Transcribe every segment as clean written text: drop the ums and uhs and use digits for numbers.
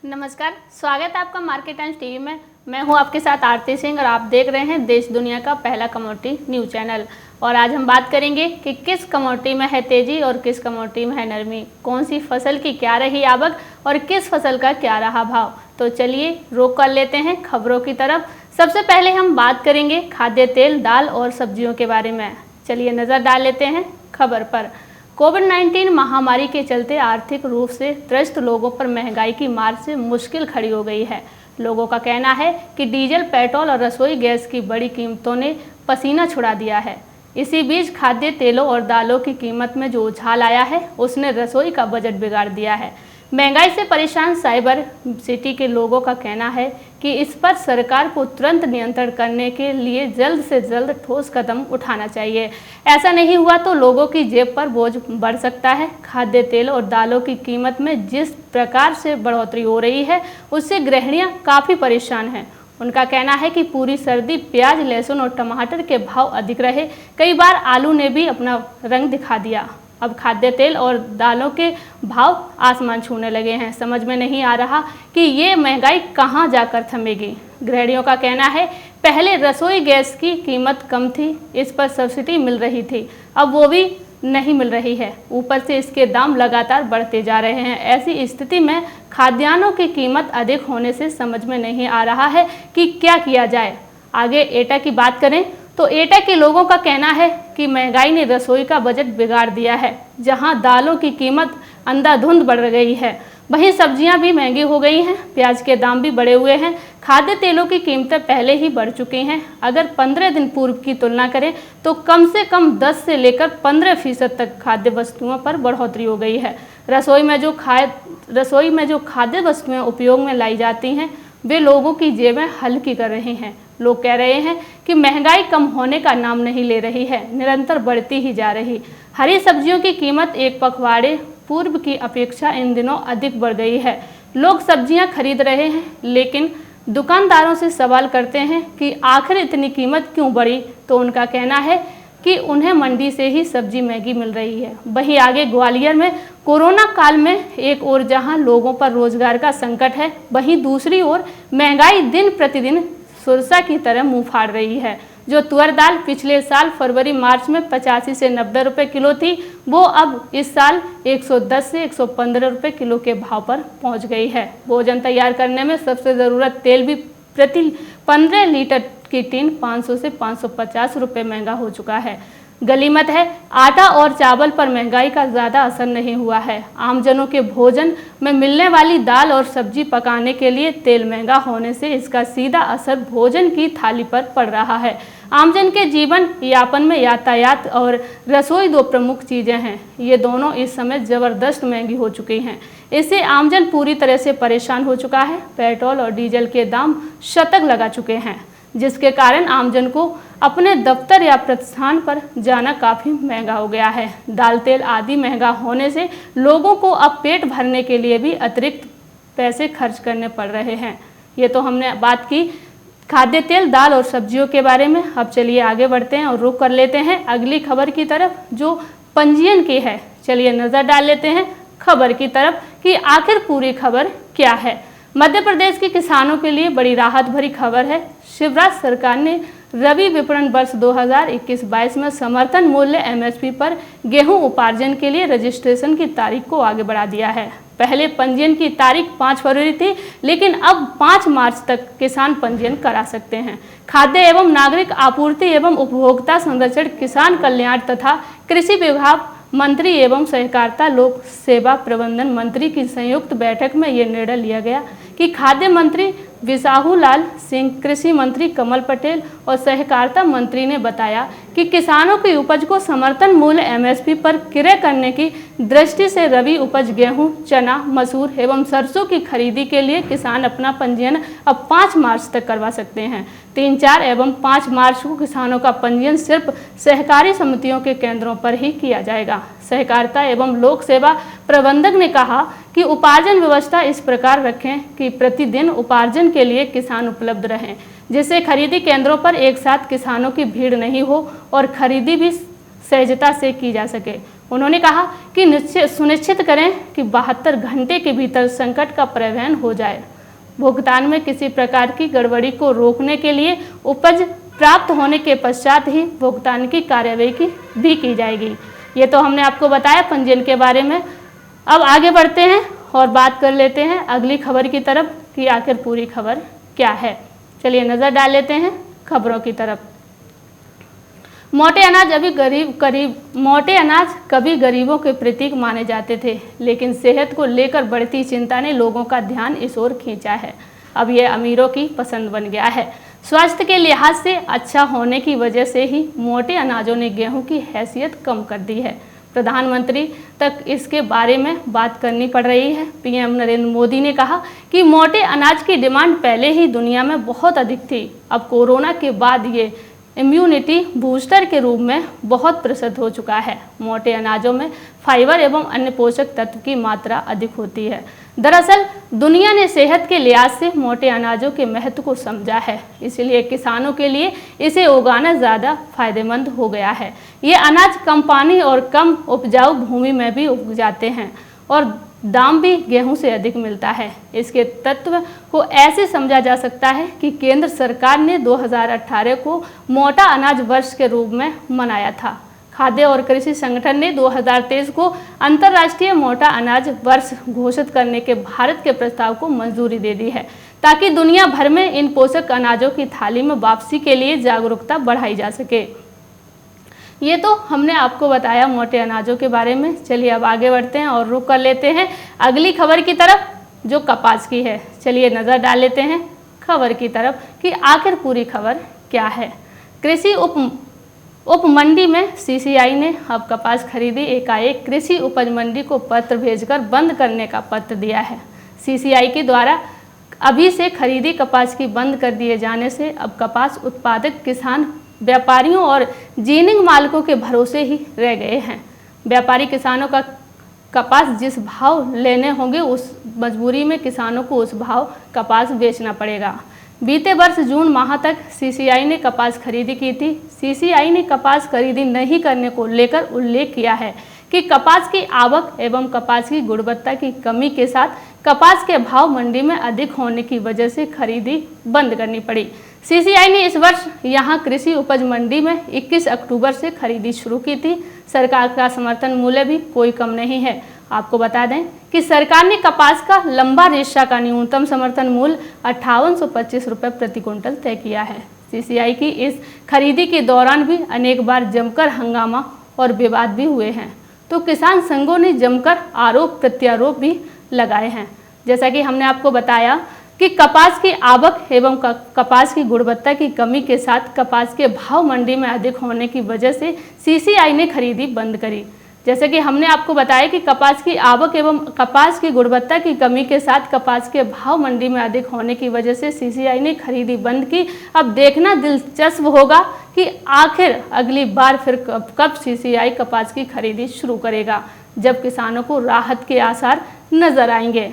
नमस्कार, स्वागत है आपका मार्केट टाइम्स टीवी में। मैं हूं आपके साथ आरती सिंह और आप देख रहे हैं देश दुनिया का पहला कमोडिटी न्यूज चैनल। और आज हम बात करेंगे कि किस कमोडिटी में है तेजी और किस कमोडिटी में है नरमी, कौन सी फसल की क्या रही आवक और किस फसल का क्या रहा भाव। तो चलिए रुख कर लेते हैं खबरों की तरफ। सबसे पहले हम बात करेंगे खाद्य तेल, दाल और सब्जियों के बारे में। चलिए नज़र डाल लेते हैं खबर पर। कोविड-19 महामारी के चलते आर्थिक रूप से त्रस्त लोगों पर महंगाई की मार से मुश्किल खड़ी हो गई है। लोगों का कहना है कि डीजल, पेट्रोल और रसोई गैस की बड़ी कीमतों ने पसीना छुड़ा दिया है। इसी बीच खाद्य तेलों और दालों की कीमत में जो उछाल आया है उसने रसोई का बजट बिगाड़ दिया है। महंगाई से परेशान साइबर सिटी के लोगों का कहना है कि इस पर सरकार को तुरंत नियंत्रण करने के लिए जल्द से जल्द ठोस कदम उठाना चाहिए। ऐसा नहीं हुआ तो लोगों की जेब पर बोझ बढ़ सकता है। खाद्य तेल और दालों की कीमत में जिस प्रकार से बढ़ोतरी हो रही है उससे गृहिणियां काफ़ी परेशान हैं। उनका कहना है कि पूरी सर्दी प्याज, लहसुन और टमाटर के भाव अधिक रहे। कई बार आलू ने भी अपना रंग दिखा दिया। अब खाद्य तेल और दालों के भाव आसमान छूने लगे हैं। समझ में नहीं आ रहा कि ये महंगाई कहाँ जाकर थमेगी। गृहिणियों का कहना है पहले रसोई गैस की कीमत कम थी, इस पर सब्सिडी मिल रही थी, अब वो भी नहीं मिल रही है। ऊपर से इसके दाम लगातार बढ़ते जा रहे हैं। ऐसी स्थिति में खाद्यान्नों की कीमत अधिक होने से समझ में नहीं आ रहा है कि क्या किया जाए। आगे एटा की बात करें तो एटा के लोगों का कहना है कि महंगाई ने रसोई का बजट बिगाड़ दिया है। जहां दालों की कीमत अंधाधुंध बढ़ गई है, वहीं सब्जियां भी महंगी हो गई हैं। प्याज के दाम भी बढ़े हुए हैं। खाद्य तेलों की कीमतें पहले ही बढ़ चुकी हैं। अगर 15 दिन पूर्व की तुलना करें तो कम से कम 10 से लेकर 15% तक खाद्य वस्तुओं पर बढ़ोतरी हो गई है। रसोई में जो खाद्य वस्तुएं उपयोग में लाई जाती हैं वे लोगों की जेबें हल्की कर रही हैं। लोग कह रहे हैं कि महंगाई कम होने का नाम नहीं ले रही है, निरंतर बढ़ती ही जा रही। हरी सब्जियों की कीमत एक पखवाड़े पूर्व की अपेक्षा इन दिनों अधिक बढ़ गई है। लोग सब्जियां खरीद रहे हैं लेकिन दुकानदारों से सवाल करते हैं कि आखिर इतनी कीमत क्यों बढ़ी, तो उनका कहना है कि उन्हें मंडी से ही सब्जी महंगी मिल रही है। वहीं आगे ग्वालियर में कोरोना काल में एक ओर जहां लोगों पर रोजगार का संकट है, वहीं दूसरी ओर महंगाई दिन प्रतिदिन सुरसा की तरह मुंह फाड़ रही है। जो तुअर दाल पिछले साल फरवरी मार्च में 85 से 90 रुपये किलो थी, वो अब इस साल 110 से 115 रुपये किलो के भाव पर पहुंच गई है। भोजन तैयार करने में सबसे ज़रूरत तेल भी प्रति 15 लीटर की टीन 500 से 550 रुपये महंगा हो चुका है। गलीमत है आटा और चावल पर महंगाई का ज़्यादा असर नहीं हुआ है। आमजनों के भोजन में मिलने वाली दाल और सब्जी पकाने के लिए तेल महंगा होने से इसका सीधा असर भोजन की थाली पर पड़ रहा है। आमजन के जीवन यापन में यातायात और रसोई दो प्रमुख चीज़ें हैं। ये दोनों इस समय ज़बरदस्त महंगी हो चुकी हैं। इससे आमजन पूरी तरह से परेशान हो चुका है। पेट्रोल और डीजल के दाम शतक लगा चुके हैं, जिसके कारण आमजन को अपने दफ्तर या प्रतिष्ठान पर जाना काफ़ी महंगा हो गया है। दाल, तेल आदि महंगा होने से लोगों को अब पेट भरने के लिए भी अतिरिक्त पैसे खर्च करने पड़ रहे हैं। ये तो हमने बात की खाद्य तेल, दाल और सब्जियों के बारे में। अब चलिए आगे बढ़ते हैं और रुख कर लेते हैं अगली खबर की तरफ जो पंजीयन की है। चलिए नज़र डाल लेते हैं खबर की तरफ कि आखिर पूरी खबर क्या है। मध्य प्रदेश के किसानों के लिए बड़ी राहत भरी खबर है। शिवराज सरकार ने रबी विपणन वर्ष 2021-22 में समर्थन मूल्य MSP पर गेहूं उपार्जन के लिए रजिस्ट्रेशन की तारीख को आगे बढ़ा दिया है। पहले पंजीयन की तारीख 5 फरवरी थी, लेकिन अब 5 मार्च तक किसान पंजीयन करा सकते हैं। खाद्य एवं नागरिक आपूर्ति एवं उपभोक्ता संरक्षण, किसान कल्याण तथा कृषि विभाग मंत्री एवं सहकारिता लोक सेवा प्रबंधन मंत्री की संयुक्त बैठक में ये निर्णय लिया गया कि खाद्य मंत्री विसाहू लाल सिंह, कृषि मंत्री कमल पटेल और सहकारिता मंत्री ने बताया कि किसानों की उपज को समर्थन मूल्य MSP पर क्रय करने की दृष्टि से रबी उपज गेहूं, चना, मसूर एवं सरसों की खरीदी के लिए किसान अपना पंजीयन अब 5 मार्च तक करवा सकते हैं। 3, 4 एवं 5 मार्च को किसानों का पंजीयन सिर्फ सहकारी समितियों के केंद्रों पर ही किया जाएगा। सहकारिता एवं लोक सेवा प्रबंधक ने कहा कि उपार्जन व्यवस्था इस प्रकार रखें कि प्रतिदिन उपार्जन के लिए किसान उपलब्ध रहें, जिससे खरीदी केंद्रों पर एक साथ किसानों की भीड़ नहीं हो और खरीदी भी सहजता से की जा सके। उन्होंने कहा कि सुनिश्चित करें कि 72 घंटे के भीतर संकट का परिवहन हो जाए। भुगतान में किसी प्रकार की गड़बड़ी को रोकने के लिए उपज प्राप्त होने के पश्चात ही भुगतान की कार्यवाही भी की जाएगी। ये तो हमने आपको बताया पंजीयन के बारे में। अब आगे बढ़ते हैं और बात कर लेते हैं अगली खबर की तरफ कि आखिर पूरी खबर क्या है। चलिए नज़र डाल लेते हैं खबरों की तरफ। मोटे अनाज कभी गरीबों के प्रतीक माने जाते थे, लेकिन सेहत को लेकर बढ़ती चिंता ने लोगों का ध्यान इस ओर खींचा है। अब यह अमीरों की पसंद बन गया है। स्वास्थ्य के लिहाज से अच्छा होने की वजह से ही मोटे अनाजों ने गेहूं की हैसियत कम कर दी है। प्रधानमंत्री तक इसके बारे में बात करनी पड़ रही है। पीएम नरेंद्र मोदी ने कहा कि मोटे अनाज की डिमांड पहले ही दुनिया में बहुत अधिक थी। अब कोरोना के बाद ये इम्यूनिटी बूस्टर के रूप में बहुत प्रसिद्ध हो चुका है। मोटे अनाजों में फाइबर एवं अन्य पोषक तत्व की मात्रा अधिक होती है। दरअसल दुनिया ने सेहत के लिहाज से मोटे अनाजों के महत्व को समझा है, इसलिए किसानों के लिए इसे उगाना ज़्यादा फायदेमंद हो गया है। ये अनाज कम पानी और कम उपजाऊ भूमि में भी उग जाते हैं और दाम भी गेहूं से अधिक मिलता है। इसके तत्व को ऐसे समझा जा सकता है कि केंद्र सरकार ने 2018 को मोटा अनाज वर्ष के रूप में मनाया था। खाद्य और कृषि संगठन ने 2023 को अंतर्राष्ट्रीय मोटा अनाज वर्ष घोषित करने के भारत के प्रस्ताव को मंजूरी दे दी है, ताकि दुनिया भर में इन पोषक अनाजों की थाली में वापसी के लिए जागरूकता बढ़ाई जा सके। ये तो हमने आपको बताया मोटे अनाजों के बारे में। चलिए अब आगे बढ़ते हैं और रुख कर लेते हैं अगली खबर की तरफ, जो कपास की है। चलिए नज़र डाल लेते हैं खबर की तरफ कि आखिर पूरी खबर क्या है। कृषि उप मंडी में सीसीआई ने अब कपास खरीदी एकाएक कृषि उपज मंडी को पत्र भेजकर बंद करने का पत्र दिया है। सीसीआई के द्वारा अभी से खरीदी कपास की बंद कर दिए जाने से अब कपास उत्पादक किसान व्यापारियों और जीनिंग मालिकों के भरोसे ही रह गए हैं। व्यापारी किसानों का कपास जिस भाव लेने होंगे उस मजबूरी में किसानों को उस भाव कपास बेचना पड़ेगा। बीते वर्ष जून माह तक सीसीआई ने कपास खरीदी की थी। सीसीआई ने कपास खरीदी नहीं करने को लेकर उल्लेख किया है कि कपास की आवक एवं कपास की गुणवत्ता की कमी के साथ कपास के भाव मंडी में अधिक होने की वजह से खरीदी बंद करनी पड़ी। सीसीआई ने इस वर्ष यहां कृषि उपज मंडी में 21 अक्टूबर से खरीदी शुरू की थी। सरकार का समर्थन मूल्य भी कोई कम नहीं है। आपको बता दें कि सरकार ने कपास का लंबा रेशा का न्यूनतम समर्थन मूल्य 5825 रुपये प्रति क्विंटल तय किया है। सीसीआई की इस खरीदी के दौरान भी अनेक बार जमकर हंगामा और विवाद भी हुए हैं, तो किसान संघों ने जमकर आरोप प्रत्यारोप भी लगाए हैं। जैसा कि हमने आपको बताया कि कपास की आवक एवं कपास की गुणवत्ता की कमी के साथ कपास के भाव मंडी में अधिक होने की वजह से सीसीआई ने खरीदी बंद करी। जैसे कि हमने आपको बताया कि कपास की आवक एवं कपास की गुणवत्ता की कमी के साथ कपास के भाव मंडी में अधिक होने की वजह से सीसीआई ने खरीदी बंद की। अब देखना दिलचस्प होगा कि आखिर अगली बार फिर कब सीसीआई कपास की खरीदी शुरू करेगा, जब किसानों को राहत के आसार नजर आएंगे।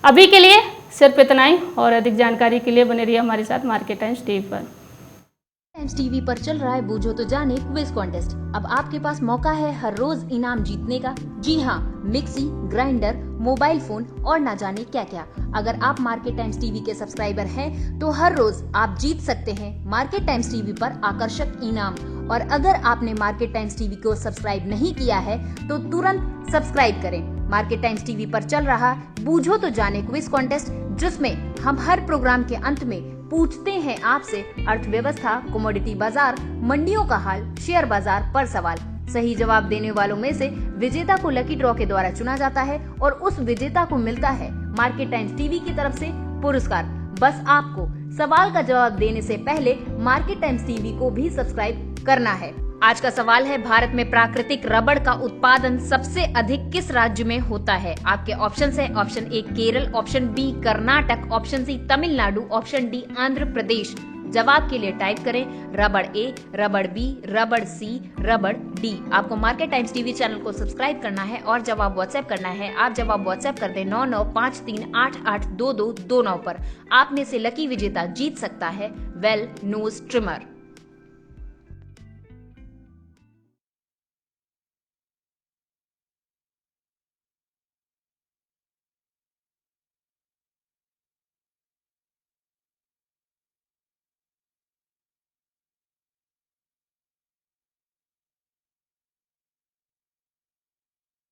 अभी के लिए सिर्फ इतना ही, और अधिक जानकारी के लिए बने रहिए हमारे साथ मार्केट टाइम्स टीवी पर। टाइम्स टीवी पर चल रहा है बूझो तो जाने क्विज कॉन्टेस्ट। अब आपके पास मौका है हर रोज इनाम जीतने का। जी हाँ, मिक्सी, ग्राइंडर, मोबाइल फोन और ना जाने क्या क्या। अगर आप मार्केट टाइम्स टीवी के सब्सक्राइबर हैं तो हर रोज आप जीत सकते हैं मार्केट टाइम्स टीवी पर आकर्षक इनाम। और अगर आपने मार्केट टाइम्स टीवी को सब्सक्राइब नहीं किया है तो तुरंत सब्सक्राइब करें। मार्केट टाइम्स टीवी पर चल रहा बूझो तो जाने क्विज कॉन्टेस्ट, जिसमें हम हर प्रोग्राम के अंत में पूछते हैं आपसे अर्थव्यवस्था, कमोडिटी बाजार, मंडियों का हाल, शेयर बाजार पर सवाल। सही जवाब देने वालों में से विजेता को लकी ड्रॉ के द्वारा चुना जाता है और उस विजेता को मिलता है मार्केट टाइम्स टीवी की तरफ से पुरस्कार। बस आपको सवाल का जवाब देने से पहले मार्केट टाइम्स टीवी को भी सब्सक्राइब करना है। आज का सवाल है, भारत में प्राकृतिक रबड़ का उत्पादन सबसे अधिक किस राज्य में होता है? आपके ऑप्शन है option A Kerala, option B Karnataka, option C Tamil Nadu, option D Andhra Pradesh. जवाब के लिए टाइप करें रबड़ ए, रबड़ बी, रबड़ सी, रबड़ डी। आपको मार्केट टाइम्स टीवी चैनल को सब्सक्राइब करना है और जवाब व्हाट्सएप करना है। आप जवाब व्हाट्सएप कर दें 9953882229 पर। आप में से लकी विजेता जीत सकता है वेल नोज ट्रिमर।